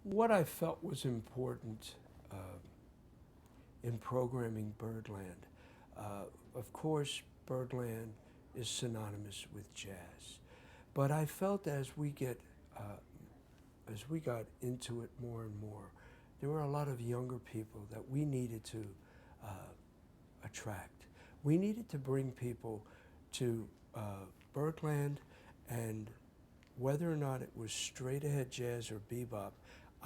What I felt was important in programming Birdland, of course, Birdland is synonymous with jazz, but I felt as we got into it more and more, there were a lot of younger people that we needed to uh, attract. We needed to bring people to Birdland, and whether or not it was straight ahead jazz or bebop,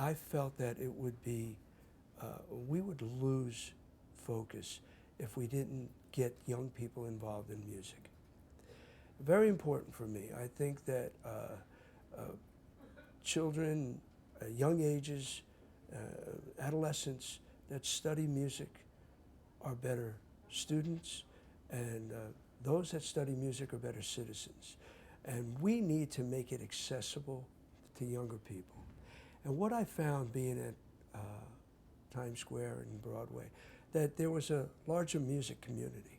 I felt that it would be, we would lose focus if we didn't get young people involved in music. Very important for me. I think that uh, children, young ages, adolescents that study music are better students, and those that study music are better citizens. And we need to make it accessible to younger people. And what I found being at Times Square and Broadway, that there was a larger music community.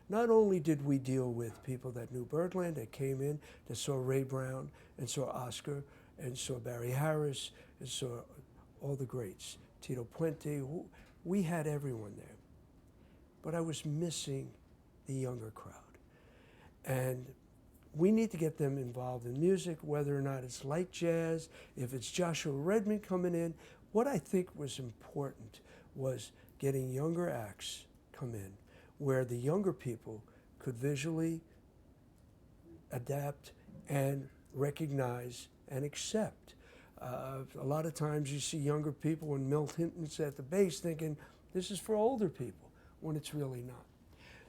Not only did we deal with people that knew Birdland, that came in, that saw Ray Brown, and saw Oscar, and saw Barry Harris, and saw all the greats, Tito Puente, we had everyone there. But I was missing the younger crowd. And we need to get them involved in music, whether or not it's light jazz, if it's Joshua Redman coming in. What I think was important was getting younger acts come in, where the younger people could visually adapt and recognize and accept. A lot of times you see younger people when Milt Hinton's at the bass thinking, this is for older people, when it's really not.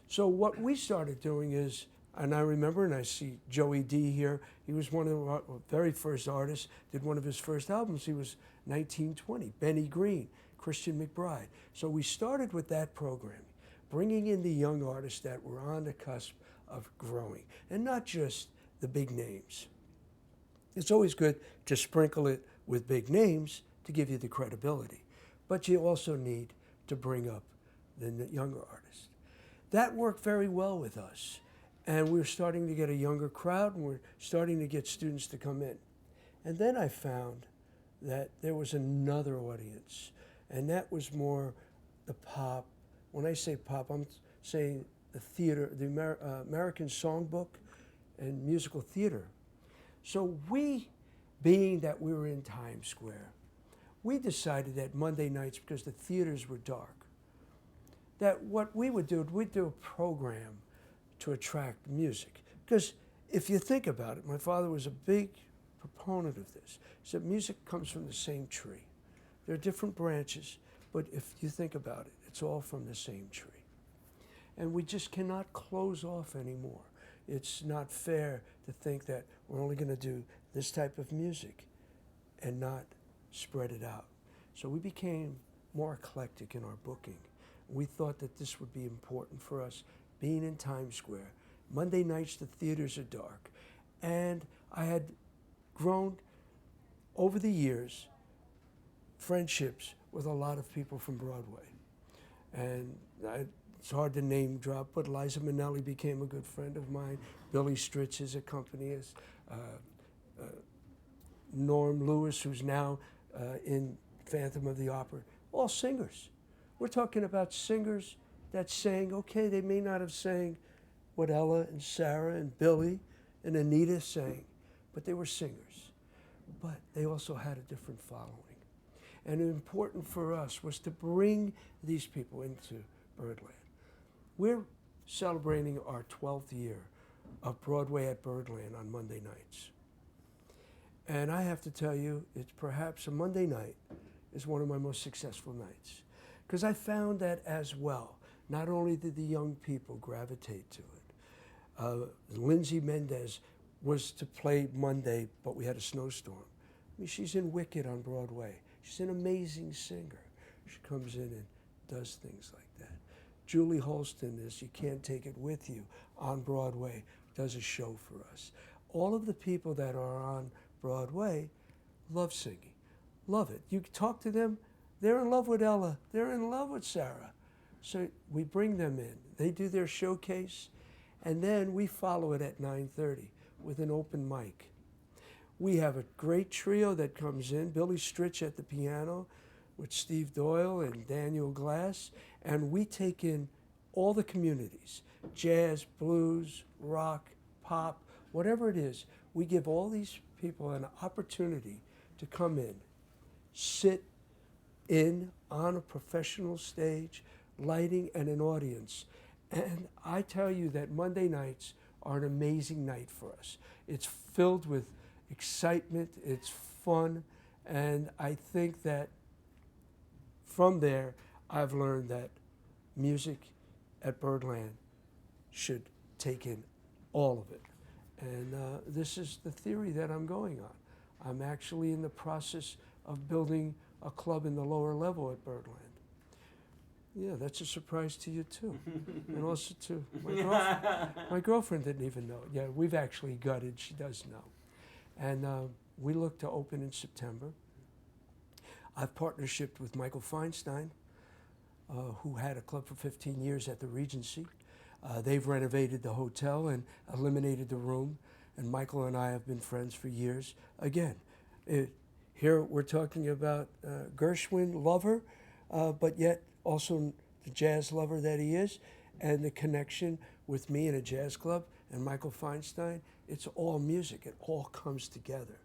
So what we started doing is, and I remember, and I see Joey D here, he was one of our very first artists, did one of his first albums, he was 1920, Benny Green, Christian McBride. So we started with that programming, bringing in the young artists that were on the cusp of growing, and not just the big names. It's always good to sprinkle it with big names to give you the credibility, but you also need to bring up the younger artists. That worked very well with us, and we were starting to get a younger crowd, and we're starting to get students to come in. And then I found that there was another audience, and that was more the pop. When I say pop, I'm saying the theater, the American Songbook and musical theater. So we, being that we were in Times Square, we decided that Monday nights, because the theaters were dark, that what we would do, we'd do a program to attract music. Because if you think about it, my father was a big proponent of this. He said music comes from the same tree. There are different branches, but if you think about it, it's all from the same tree. And we just cannot close off anymore. It's not fair to think that we're only going to do this type of music and not spread it out. So we became more eclectic in our booking. We thought that this would be important for us, being in Times Square. Monday nights, the theaters are dark. And I had grown, over the years, friendships with a lot of people from Broadway. And it's hard to name drop, but Liza Minnelli became a good friend of mine. Billy Stritch is accompanying us. Norm Lewis, who's now in Phantom of the Opera, all singers. We're talking about singers that sang, okay, they may not have sang what Ella and Sarah and Billy and Anita sang, but they were singers. But they also had a different following. And important for us was to bring these people into Birdland. We're celebrating our 12th year of Broadway at Birdland on Monday nights. And I have to tell you, it's perhaps a Monday night is one of my most successful nights. Because I found that as well. Not only did the young people gravitate to it. Lindsay Mendez was to play Monday, but we had a snowstorm. I mean, she's in Wicked on Broadway. She's an amazing singer. She comes in and does things like that. Julie Holston is You Can't Take It With You on Broadway, does a show for us. All of the people that are on Broadway love singing, love it. You talk to them, they're in love with Ella, they're in love with Sarah. So we bring them in, they do their showcase, and then we follow it at 9:30 with an open mic. We have a great trio that comes in, Billy Stritch at the piano with Steve Doyle and Daniel Glass, and we take in all the communities, jazz, blues, rock, pop, whatever it is. We give all these people an opportunity to come in, sit in on a professional stage, lighting and an audience. And I tell you that Monday nights are an amazing night for us. It's filled with excitement, it's fun, and I think that from there, I've learned that music at Birdland should take in all of it. And this is the theory that I'm going on. I'm actually in the process of building a club in the lower level at Birdland. Yeah, that's a surprise to you too. And also to my girlfriend didn't even know. Yeah, we've actually gutted, she does know. And we look to open in September. I've partnershiped with Michael Feinstein, who had a club for 15 years at the Regency. They've renovated the hotel and eliminated the room, and Michael and I have been friends for years. Again, here we're talking about Gershwin lover, but yet also the jazz lover that he is, and the connection with me in a jazz club and Michael Feinstein. It's all music. It all comes together.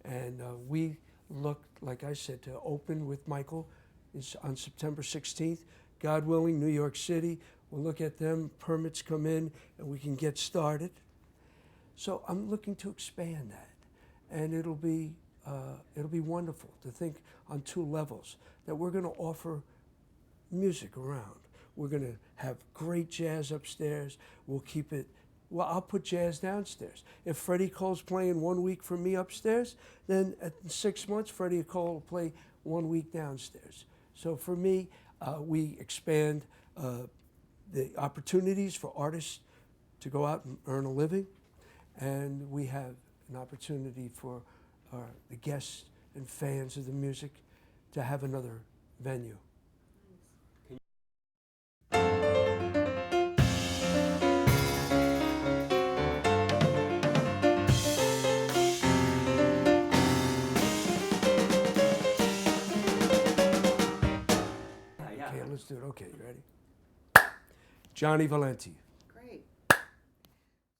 And we look, like I said, to open with Michael on September 16th. God willing, New York City. We'll look at them, permits come in, and we can get started. So I'm looking to expand that. And it'll be wonderful to think on two levels, that we're going to offer music around. We're going to have great jazz upstairs. We'll keep it, well, I'll put jazz downstairs. If Freddy Cole's playing 1 week for me upstairs, then in 6 months, Freddy Cole will play 1 week downstairs. So for me, we expand the opportunities for artists to go out and earn a living, and we have an opportunity for the guests and fans of the music to have another venue. Okay, let's do it. Okay, you ready? Gianni Valenti.